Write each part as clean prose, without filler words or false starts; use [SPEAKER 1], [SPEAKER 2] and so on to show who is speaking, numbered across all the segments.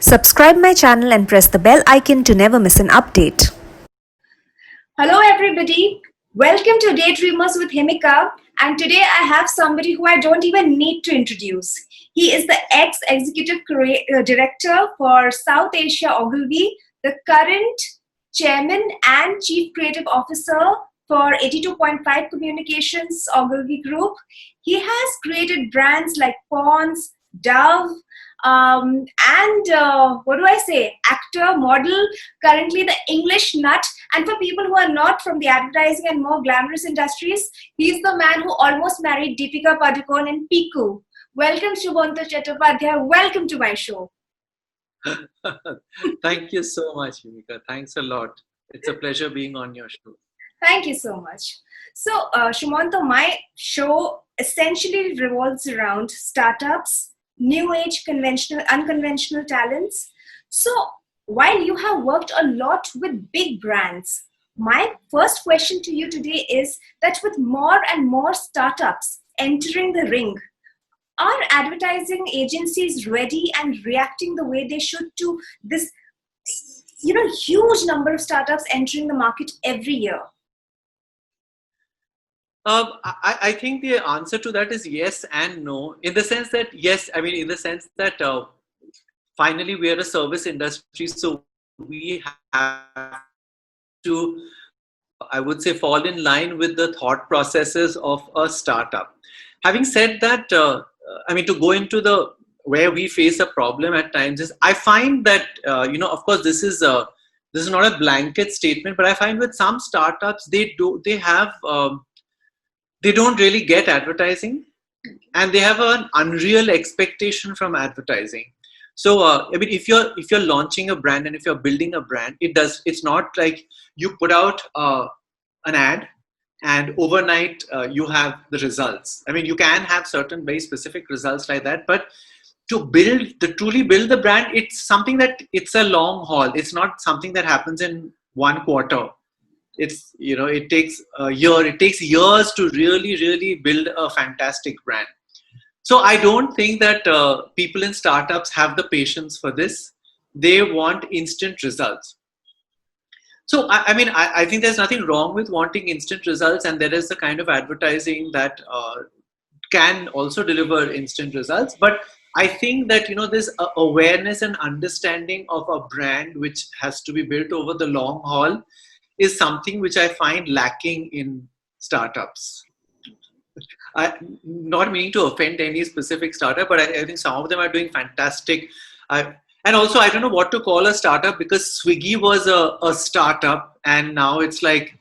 [SPEAKER 1] Subscribe my channel and press the bell icon to never miss an update.
[SPEAKER 2] Hello everybody, welcome to Daydreamers with Himika, and today I have somebody who I don't even need to introduce. He is the ex-executive director for South Asia Ogilvy, the current chairman and chief creative officer for 82.5 Communications Ogilvy Group. He has created brands like Pond's, Dove, and what do I say? Actor, model, currently the English nut. And for people who are not from the advertising and more glamorous industries, he's the man who almost married Deepika Padukone in Piku. Welcome, Sumanto Chattopadhyay. Welcome to my show.
[SPEAKER 3] Thank you so much, Himika. Thanks a lot. It's a pleasure being on your show.
[SPEAKER 2] Thank you so much. So, Sumanto, my show essentially revolves around startups, new age, unconventional talents. So, while you have worked a lot with big brands, my first question to you today is that with more and more startups entering the ring, are advertising agencies ready and reacting the way they should to this, huge number of startups entering the market every year?
[SPEAKER 3] I think the answer to that is yes and no. In the sense that yes, in the sense that finally we are a service industry, so we have to, I would say, fall in line with the thought processes of a startup. Having said that, to go into the where we face a problem at times is I find that of course this is not a blanket statement, but I find with some startups they don't really get advertising, and they have an unreal expectation from advertising. So if you're launching a brand and if you're building a brand, it's not like you put out an ad and overnight you have the results. You can have certain very specific results like that, but to truly build the brand, it's something that it's a long haul. It's not something that happens in one quarter. It takes a year. It takes years to really build a fantastic brand. So I don't think that people in startups have the patience for this. They want instant results. So I think there's nothing wrong with wanting instant results, and there is the kind of advertising that can also deliver instant results. But I think that this awareness and understanding of a brand which has to be built over the long haul is something which I find lacking in startups. Not meaning to offend any specific startup, but I think some of them are doing fantastic. And also, I don't know what to call a startup, because Swiggy was a startup, and now it's like,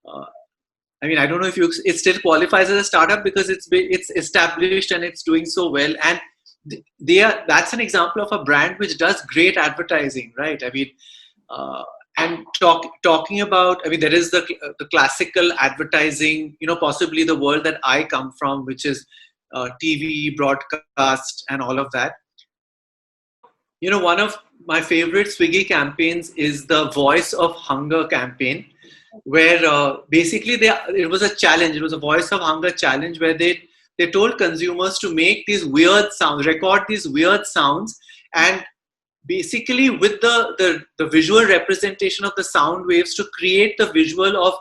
[SPEAKER 3] I don't know if it still qualifies as a startup because it's established and it's doing so well. And that's an example of a brand which does great advertising, right? And talking about, there is the classical advertising, possibly the world that I come from, which is TV, broadcast, and all of that. One of my favorite Swiggy campaigns is the Voice of Hunger campaign, where basically it was a challenge. It was a Voice of Hunger challenge where they told consumers to make these weird sounds, record these weird sounds, and basically with the visual representation of the sound waves to create the visual of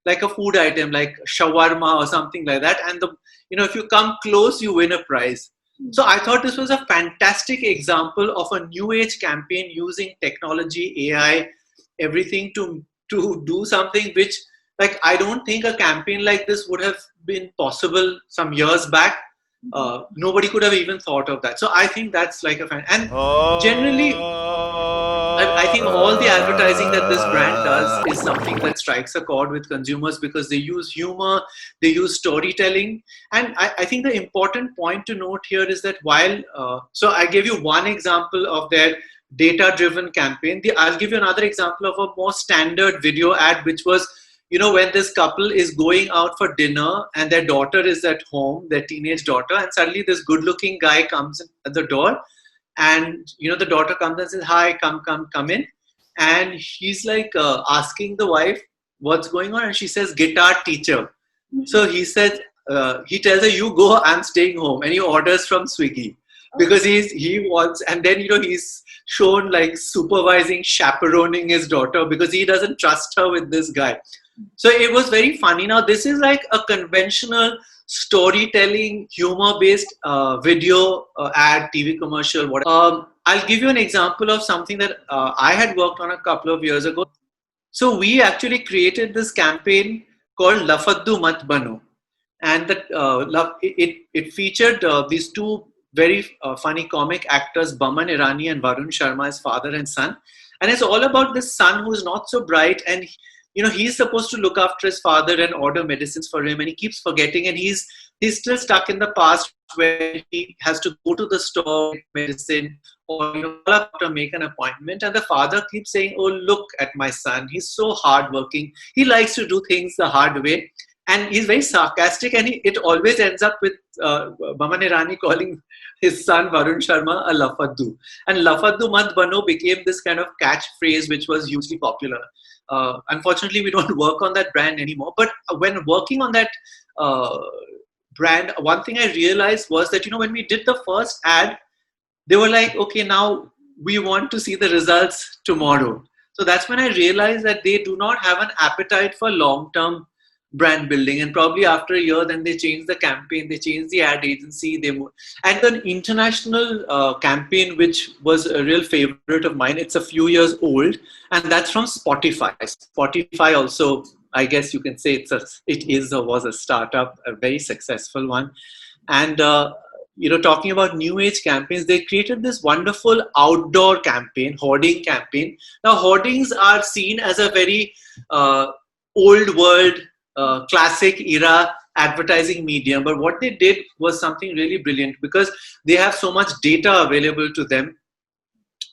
[SPEAKER 3] like a food item like shawarma or something like that, and if you come close you win a prize. So I thought this was a fantastic example of a new age campaign using technology, AI, everything to do something which, like, I don't think a campaign like this would have been possible some years back. Nobody could have even thought of that. So I think that's like and generally I think all the advertising that this brand does is something that strikes a chord with consumers, because they use humor, they use storytelling. And I think the important point to note here is that so I gave you one example of their data-driven campaign. I'll give you another example of a more standard video ad, which was, when this couple is going out for dinner and their daughter is at home, their teenage daughter, and suddenly this good-looking guy comes at the door, and the daughter comes and says, "Hi, come in," and he's like asking the wife what's going on, and she says, "Guitar teacher." So he says, he tells her, "You go, I'm staying home," and he orders from Swiggy. because he wants, and then he's shown like supervising, chaperoning his daughter because he doesn't trust her with this guy. So it was very funny. Now this is like a conventional storytelling, humor-based video ad, TV commercial. Whatever. I'll give you an example of something that I had worked on a couple of years ago. So we actually created this campaign called Lafaddu Mat Bano, and that it featured these two very funny comic actors, Baman Irani and Varun Sharma, as father and son, and it's all about this son who's not so bright, and he's supposed to look after his father and order medicines for him, and he keeps forgetting, and he's still stuck in the past where he has to go to the store, get medicine, or make an appointment, and the father keeps saying, "Oh, look at my son, he's so hardworking, he likes to do things the hard way." And he's very sarcastic, and it always ends up with Baman Irani calling his son Varun Sharma a Lafaddu. And Lafaddu Mat Bano became this kind of catchphrase which was hugely popular. Unfortunately, we don't work on that brand anymore. But when working on that brand, one thing I realized was that when we did the first ad, they were like, "Okay, now we want to see the results tomorrow." So that's when I realized that they do not have an appetite for long-term brand building, and probably after a year then they changed the campaign, they changed the ad agency, and an international campaign which was a real favorite of mine. It's a few years old, and that's from Spotify also, I guess you can say was a startup, a very successful one. And talking about new age campaigns, they created this wonderful outdoor campaign, hoarding campaign. Now hoardings are seen as a very old world, classic era advertising medium, but what they did was something really brilliant, because they have so much data available to them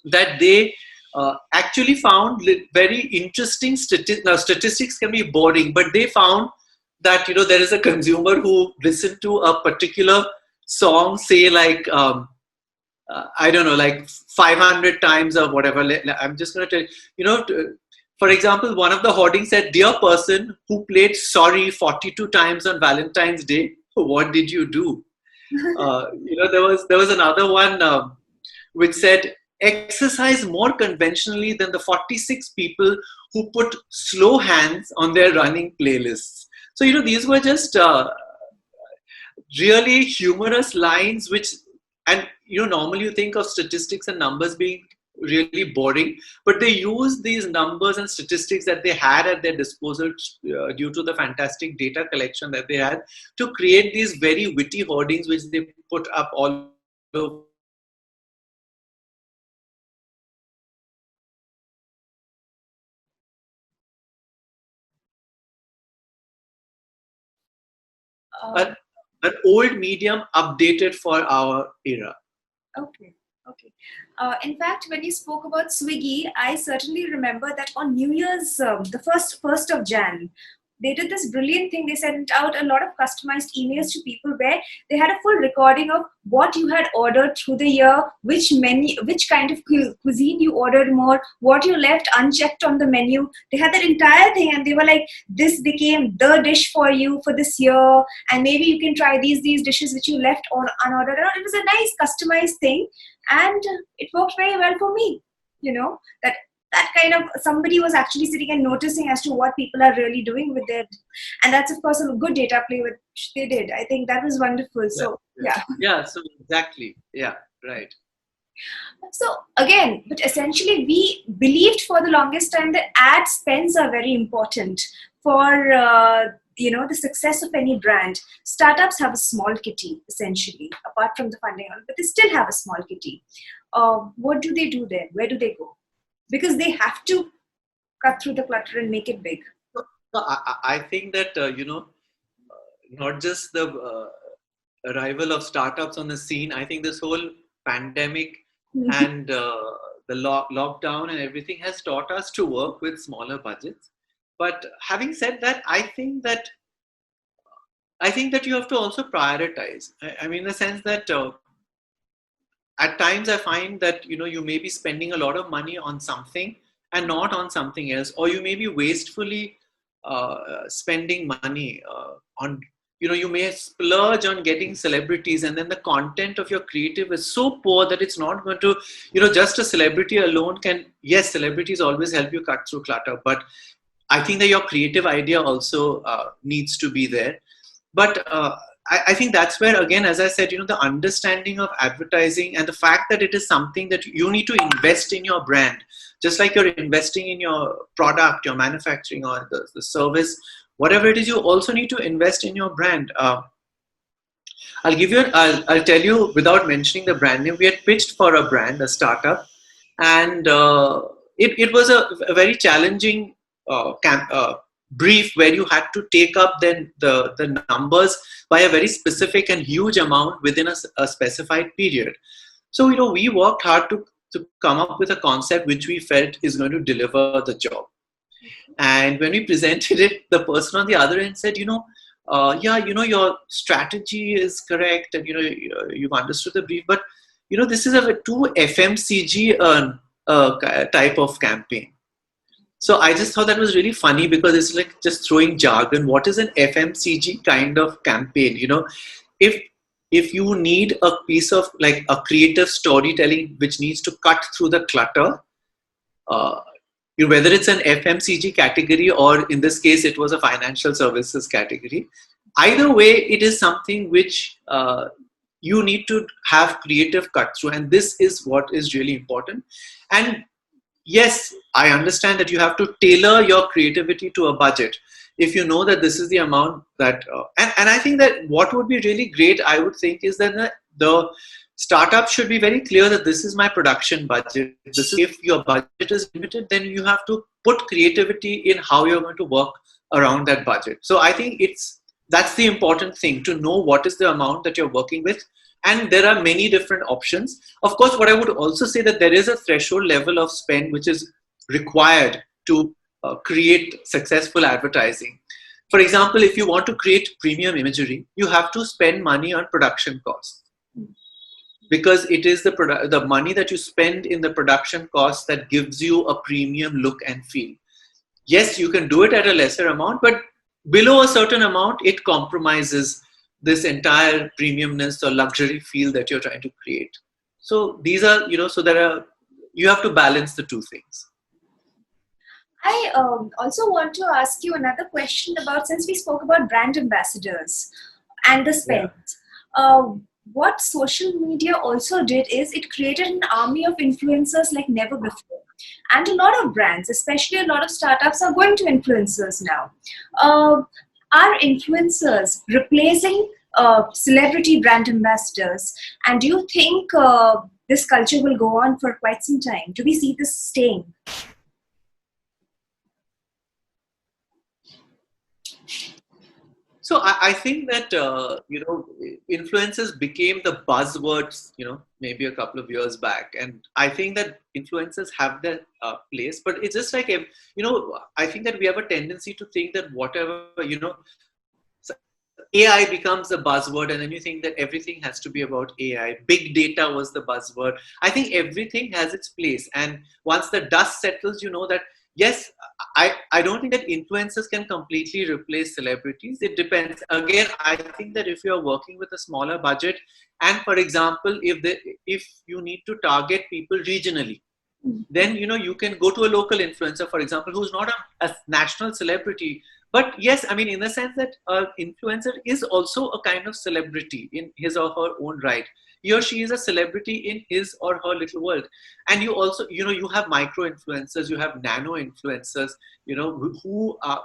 [SPEAKER 3] that they actually found very interesting statistics. Now statistics can be boring, but they found that there is a consumer who listened to a particular song, say like I don't know, like 500 times or whatever. I'm just going to tell for example, one of the hoardings said, "Dear person who played sorry 42 times on Valentine's Day, what did you do?" There was another one which said, "Exercise more conventionally than the 46 people who put slow hands on their running playlists." So these were just really humorous lines, and normally you think of statistics and numbers being really boring, but they use these numbers and statistics that they had at their disposal due to the fantastic data collection that they had, to create these very witty hoardings which they put up all over. An old medium updated for our era.
[SPEAKER 2] Okay. Okay. In fact, when you spoke about Swiggy, I certainly remember that on New Year's, the first of Jan, they did this brilliant thing. They sent out a lot of customized emails to people where they had a full recording of what you had ordered through the year, which menu, which kind of cuisine you ordered more, what you left unchecked on the menu. They had that entire thing, and they were like, "This became the dish for you for this year, and maybe you can try these dishes which you left unordered." It was a nice customized thing, and it worked very well for me. That kind of somebody was actually sitting and noticing as to what people are really doing with it, and that's of course a good data play which they did. I think that was wonderful. So
[SPEAKER 3] so exactly, right.
[SPEAKER 2] So again, but essentially we believed for the longest time that ad spends are very important for the success of any brand. Startups have a small kitty, essentially, apart from the funding, but they still have a small kitty. What do they do there? Where do they go? Because they have to cut through the clutter and make it big.
[SPEAKER 3] So I think that not just the arrival of startups on the scene. I think this whole pandemic and the lockdown and everything has taught us to work with smaller budgets. But having said that, I think that you have to also prioritize. I mean, in the sense that at times I find that you may be spending a lot of money on something and not on something else, or you may be wastefully spending money on you may splurge on getting celebrities, and then the content of your creative is so poor that it's not going to, just a celebrity alone can, yes, celebrities always help you cut through clutter, but I think that your creative idea also needs to be there. But I think that's where, again, as I said, the understanding of advertising and the fact that it is something that you need to invest in your brand, just like you're investing in your product, your manufacturing, or the service, whatever it is, you also need to invest in your brand. I'll tell you without mentioning the brand name. We had pitched for a brand, a startup, and it was a very challenging brief where you had to take up then the numbers by a very specific and huge amount within a specified period. So we worked hard to come up with a concept which we felt is going to deliver the job. And when we presented it, the person on the other end said, yeah, your strategy is correct, and you've understood the brief, but this is a too FMCG type of campaign. So I just thought that was really funny, because it's like just throwing jargon. What is an FMCG kind of campaign? If you need a piece of like a creative storytelling which needs to cut through the clutter, whether it's an FMCG category or in this case it was a financial services category, either way it is something which you need to have creative cut through, and this is what is really important. And yes, I understand that you have to tailor your creativity to a budget. If you know that this is the amount that, and I think that what would be really great, I would think, is that the startup should be very clear that this is my production budget. If your budget is limited, then you have to put creativity in how you're going to work around that budget. So I think that's the important thing, to know what is the amount that you're working with. And there are many different options. Of course, what I would also say that there is a threshold level of spend which is required to create successful advertising. For example, if you want to create premium imagery, you have to spend money on production costs, because it is the money that you spend in the production costs that gives you a premium look and feel. Yes, you can do it at a lesser amount, but below a certain amount, it compromises this entire premiumness or luxury feel that you're trying to create. So these are, you have to balance the two things.
[SPEAKER 2] I also want to ask you another question about, since we spoke about brand ambassadors and the spend. Yeah. What social media also did is it created an army of influencers like never before. And a lot of brands, especially a lot of startups, are going to influencers now. Are influencers replacing celebrity brand ambassadors? And do you think this culture will go on for quite some time? Do we see this staying?
[SPEAKER 3] So I think that, influencers became the buzzwords, maybe a couple of years back. And I think that influencers have their place, but it's just like, I think that we have a tendency to think that whatever, AI becomes the buzzword, and then you think that everything has to be about AI. Big data was the buzzword. I think everything has its place. And once the dust settles, that, yes, I don't think that influencers can completely replace celebrities. It depends. Again, I think that if you're working with a smaller budget, and for example, if you need to target people regionally, then you can go to a local influencer, for example, who's not a national celebrity. But yes, I mean, in the sense that an influencer is also a kind of celebrity in his or her own right. He or she is a celebrity in his or her little world. And you also, you have micro influencers, you have nano influencers, who are,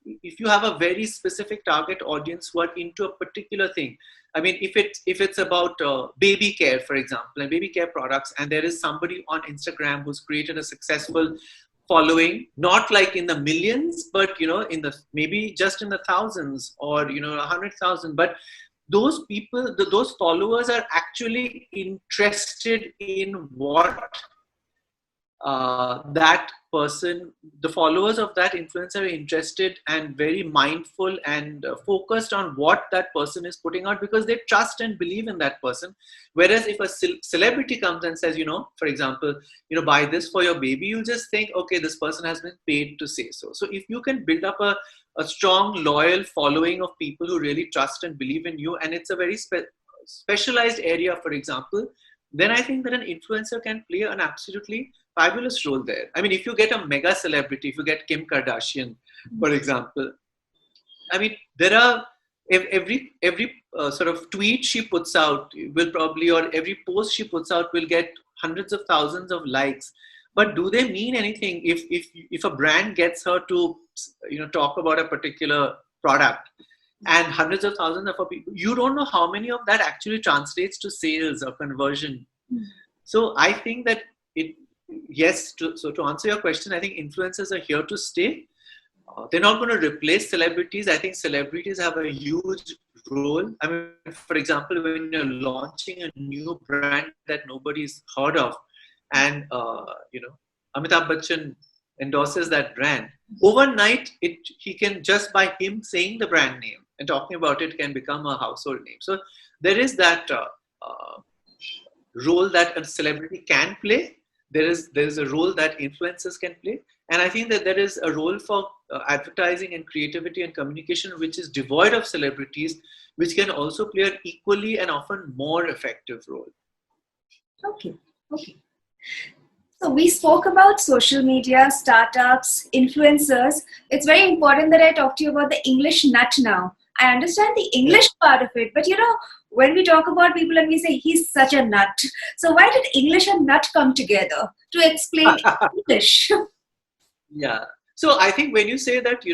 [SPEAKER 3] if you have a very specific target audience who are into a particular thing. I mean, if it's about baby care, for example, and baby care products, and there is somebody on Instagram who's created a successful following, not like in the millions, but in the maybe just in the thousands or 100,000. But those people, those followers are actually interested in what that person, the followers of that influencer are interested and very mindful and focused on what that person is putting out because they trust and believe in that person. Whereas if a celebrity comes and says, for example, buy this for your baby, you just think, okay, this person has been paid to say so. So if you can build up a strong, loyal following of people who really trust and believe in you, and it's a very specialized area, for example, then I think that an influencer can play an absolutely fabulous role there. I mean, if you get a mega celebrity, if you get Kim Kardashian, for example, I mean, there are every sort of tweet she puts out will probably, or every post she puts out will get hundreds of thousands of likes. But do they mean anything if a brand gets her to talk about a particular product and hundreds of thousands of people? You don't know how many of that actually translates to sales or conversion. So I think that to answer your question, I think influencers are here to stay. They're not going to replace celebrities. I think celebrities have a huge role. I mean, for example, when you're launching a new brand that nobody's heard of, and Amitabh Bachchan endorses that brand, overnight he can, just by him saying the brand name and talking about it, can become a household name. So there is that role that a celebrity can play. There is a role that influencers can play, and I think that there is a role for advertising and creativity and communication which is devoid of celebrities, which can also play an equally and often more effective role.
[SPEAKER 2] Okay. So we spoke about social media, startups, influencers. It's very important that I talk to you about the English nut now. I understand the English part of it, but when we talk about people and we say he's such a nut, so why did English and nut come together to explain English?
[SPEAKER 3] Yeah. So I think when you say that,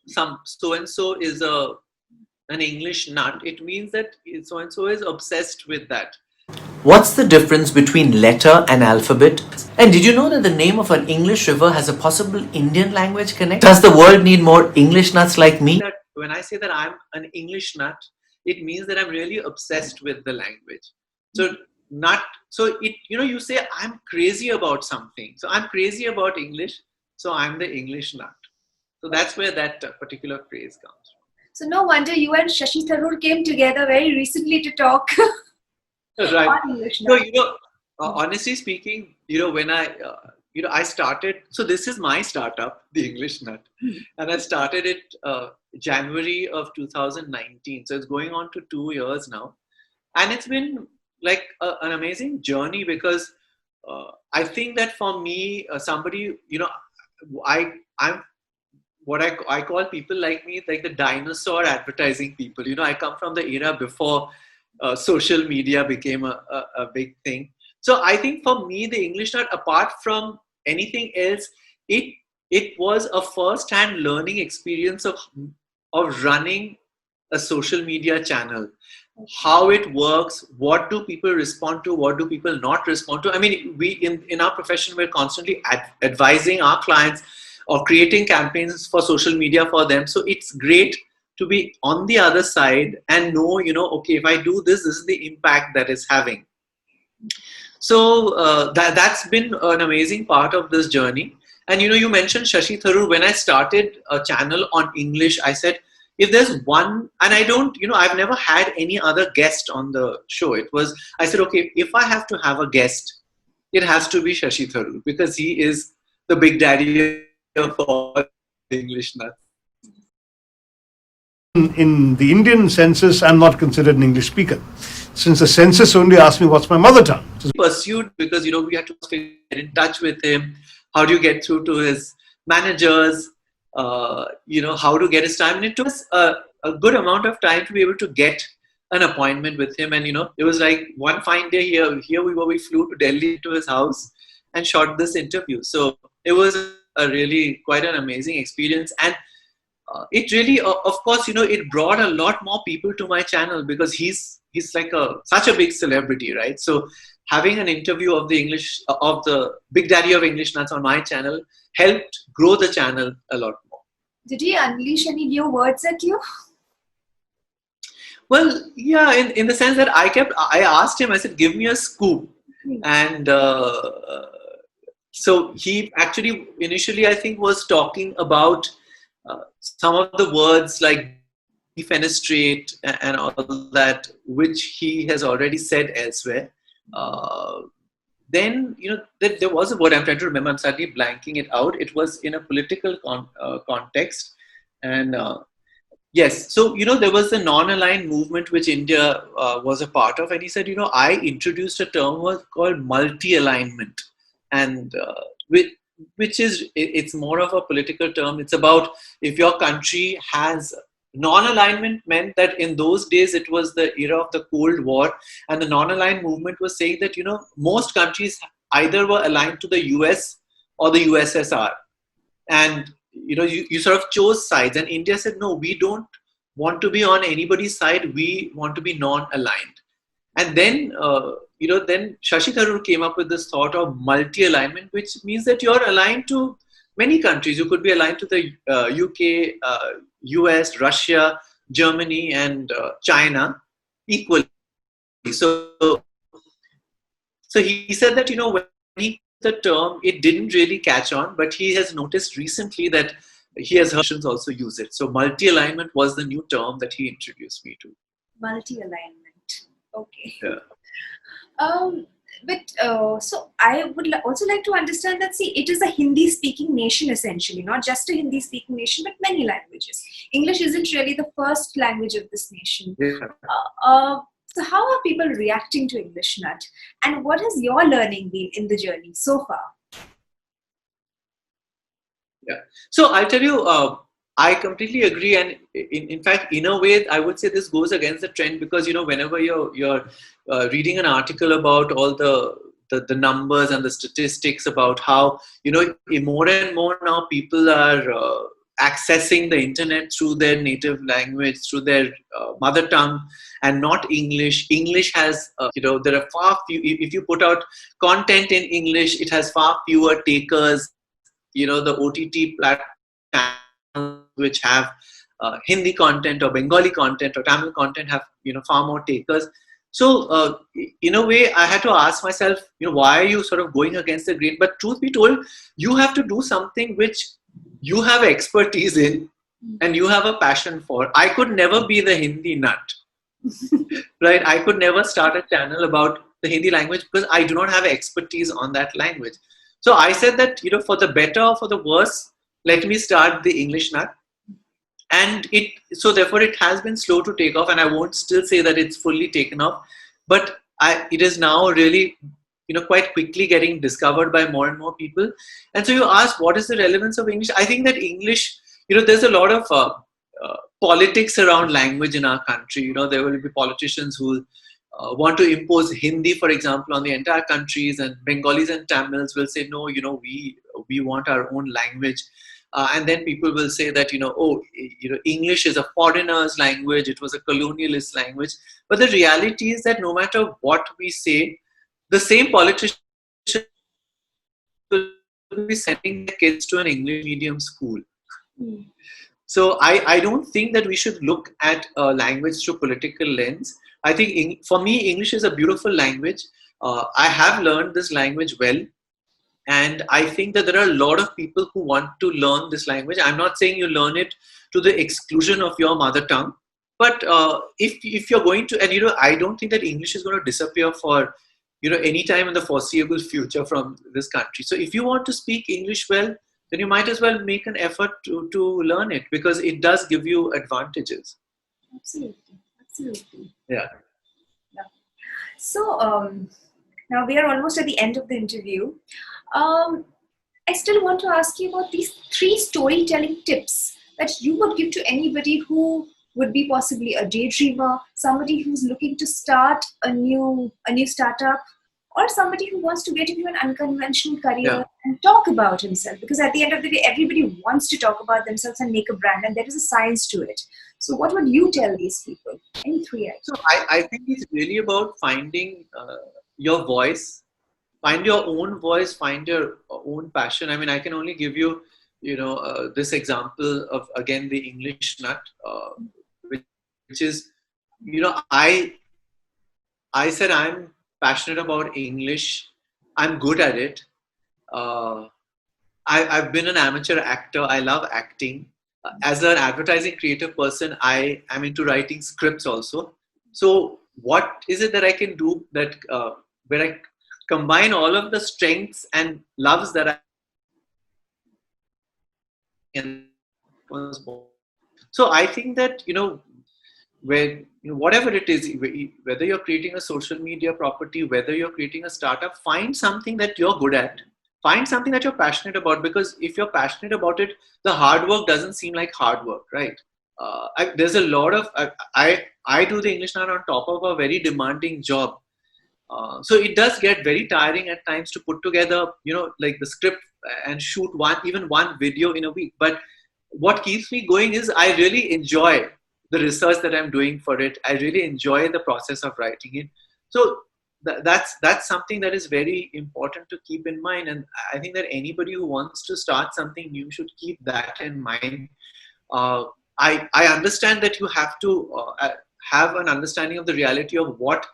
[SPEAKER 3] some so-and-so is an English nut, it means that so-and-so is obsessed with that.
[SPEAKER 4] What's the difference between letter and alphabet? And did you know that the name of an English river has a possible Indian language connect? Does the world need more English nuts like me?
[SPEAKER 3] That when I say that I'm an English nut, it means that I'm really obsessed with the language. So you say I'm crazy about something. So I'm crazy about English. So I'm the English nut. So that's where that particular phrase comes from.
[SPEAKER 2] So no wonder you and Shashi Tharoor came together very recently to talk.
[SPEAKER 3] Right.
[SPEAKER 2] On English
[SPEAKER 3] So,
[SPEAKER 2] nut.
[SPEAKER 3] honestly speaking, when I started, so this is my startup, the English Nut, and I started it January of 2019. So it's going on to 2 years now, and it's been like an amazing journey because I think that for me, somebody, I'm what I call people like me, like the dinosaur advertising people. I come from the era before social media became a big thing. So I think for me, the English Nut, apart from anything else, it was a first-hand learning experience of running a social media channel, how it works, what do people respond to, what do people not respond to. I mean, we in our profession, we're constantly advising our clients or creating campaigns for social media for them. So it's great to be on the other side and know, okay, if I do this is the impact that it's having. So that's been an amazing part of this journey. And you mentioned Shashi Tharoor. When I started a channel on English, I said, if there's one, and I don't, I've never had any other guest on the show. I said, okay, if I have to have a guest, it has to be Shashi Tharoor because he is the big daddy of all English nuts.
[SPEAKER 5] In the Indian census, I'm not considered an English speaker, since the census only asked me what's my mother tongue.
[SPEAKER 3] Pursued because we had to get in touch with him. How do you get through to his managers? How to get his time, and it took us a good amount of time to be able to get an appointment with him. And it was like one fine day here we flew to Delhi to his house and shot this interview. So it was a really quite an amazing experience. And it really, of course, it brought a lot more people to my channel because he's like such a big celebrity, right? So having an interview of the big daddy of English nuts on my channel helped grow the channel a lot more.
[SPEAKER 2] Did he unleash any new words at you?
[SPEAKER 3] Well, yeah, in the sense that I asked him, I said, give me a scoop. And So he actually initially, I think, was talking about some of the words like defenestrate and all that, which he has already said elsewhere. Uh, then, there was a word I'm trying to remember. I'm suddenly blanking it out. It was in a political context, and yes. So, there was the non-aligned movement which India was a part of. And he said, I introduced a term called multi-alignment. And which is, it's more of a political term. It's about if your country has non-alignment meant that in those days it was the era of the Cold War. And the non-aligned movement was saying that, most countries either were aligned to the US or the USSR. And you sort of chose sides, and India said, no, we don't want to be on anybody's side, we want to be non-aligned. And then then Shashi Tharoor came up with this thought of multi-alignment, which means that you're aligned to many countries. You could be aligned to the UK, US, Russia, Germany, and China equally. So he said that, when he the term, it didn't really catch on, but he has noticed recently that he has heard Russians also use it. So multi-alignment was the new term that he introduced me to.
[SPEAKER 2] Multi-alignment. Okay.
[SPEAKER 3] Yeah.
[SPEAKER 2] So I would also like to understand that, see, it is a Hindi-speaking nation essentially, not just a Hindi-speaking nation, but many languages. English isn't really the first language of this nation.
[SPEAKER 3] Yeah.
[SPEAKER 2] So how are people reacting to English Nut? And what has your learning been in the journey so far?
[SPEAKER 3] Yeah. So I'll tell you, I completely agree. And in fact, in a way, I would say this goes against the trend because, whenever you're reading an article about all the numbers and the statistics about how, more and more now people are accessing the internet through their native language, through their mother tongue, and not English. English has, there are far few, if you put out content in English, it has far fewer takers. The OTT platforms which have Hindi content or Bengali content or Tamil content have, far more takers. So in a way, I had to ask myself, why are you sort of going against the grain? But truth be told, you have to do something which you have expertise in and you have a passion for. I could never be the Hindi nut, right? I could never start a channel about the Hindi language because I do not have expertise on that language. So I said that, for the better or for the worse, let me start the English Nut. And so therefore it has been slow to take off, and I won't still say that it's fully taken off, but it is now really, quite quickly getting discovered by more and more people. And so you ask, what is the relevance of English? I think that English, there's a lot of politics around language in our country. There will be politicians who want to impose Hindi, for example, on the entire countries, and Bengalis and Tamils will say, no, we want our own language. And then people will say that, English is a foreigner's language. It was a colonialist language. But the reality is that no matter what we say, the same politicians will be sending their kids to an English medium school. So I don't think that we should look at language through political lens. I think for me, English is a beautiful language. I have learned this language well. And I think that there are a lot of people who want to learn this language. I'm not saying you learn it to the exclusion of your mother tongue. But if you're going to, and I don't think that English is going to disappear for, any time in the foreseeable future from this country. So if you want to speak English well, then you might as well make an effort to learn it because it does give you advantages.
[SPEAKER 2] Absolutely.
[SPEAKER 3] Yeah.
[SPEAKER 2] So now we are almost at the end of the interview. I still want to ask you about these 3 storytelling tips that you would give to anybody who would be possibly a daydreamer, somebody who's looking to start a new startup, or somebody who wants to get into an unconventional career and talk about himself. Because at the end of the day, everybody wants to talk about themselves and make a brand, and there is a science to it. So what would you tell these people? Any 3 items?
[SPEAKER 3] So I think it's really about finding your voice. Find your own voice, find your own passion. I mean, I can only give you, this example of, again, the English Nut, which is, I said I'm passionate about English. I'm good at it. I've been an amateur actor. I love acting. As an advertising creative person, I am into writing scripts also. So, what is it that I can do that where I combine all of the strengths and loves that I can? So, I think that where whatever it is, whether you're creating a social media property, whether you're creating a startup, find something that you're good at, find something that you're passionate about, because if you're passionate about it, the hard work doesn't seem like hard work, right? There's a lot of I do the English now on top of a very demanding job, so it does get very tiring at times to put together, like the script and shoot one video in a week. But what keeps me going is I really enjoy the research that I'm doing for it. I really enjoy the process of writing it. So that's something that is very important to keep in mind. And I think that anybody who wants to start something new should keep that in mind. Uh, I understand that you have to have an understanding of the reality of what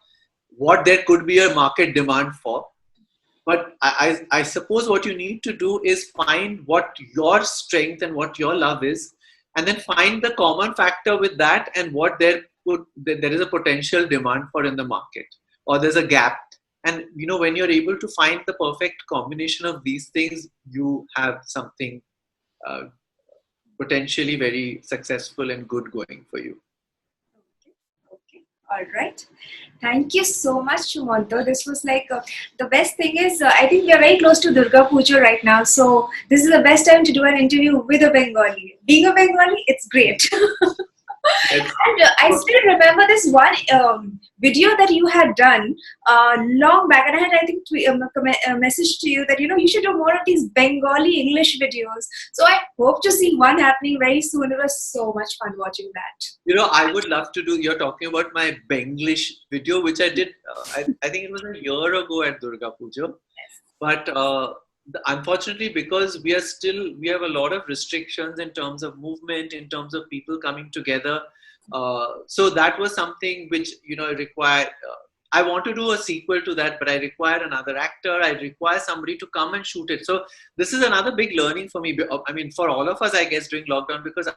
[SPEAKER 3] there could be a market demand for. But I suppose what you need to do is find what your strength and what your love is, and then find the common factor with that and what there is a potential demand for in the market, or there's a gap. And when you're able to find the perfect combination of these things, you have something uh, potentially very successful and good going for you.
[SPEAKER 2] Okay. All right. Thank you so much, Sumanto. This was like the best thing is I think we are very close to Durga Puja right now, so this is the best time to do an interview with a Bengali. Being a Bengali, it's great. And I still remember this one video that you had done long back, and I had, I think, a message to you that you should do more of these Bengali English videos. So I hope to see one happening very soon. It was so much fun watching that.
[SPEAKER 3] I would love to do. You're talking about my Benglish video, which I did. I think it was a year ago at Durga Puja, but unfortunately, because we have a lot of restrictions in terms of movement, in terms of people coming together. So that was something which required. I want to do a sequel to that, but I require another actor. I require somebody to come and shoot it. So this is another big learning for me. I mean, for all of us, I guess, during lockdown, because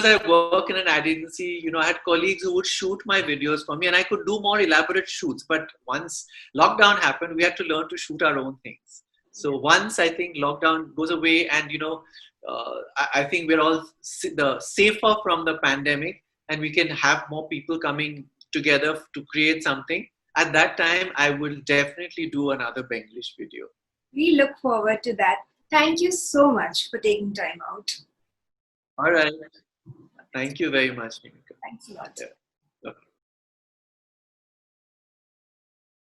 [SPEAKER 3] I work in an ad agency, I had colleagues who would shoot my videos for me, and I could do more elaborate shoots. But once lockdown happened, we had to learn to shoot our own things. So once I think lockdown goes away, and I think we're all safer from the pandemic, and we can have more people coming together to create something. At that time, I will definitely do another Benglish video.
[SPEAKER 2] We look forward to that. Thank you so much for taking time out.
[SPEAKER 3] All right. Thank you very much, Nimika.
[SPEAKER 2] Thanks a lot.
[SPEAKER 3] Yeah.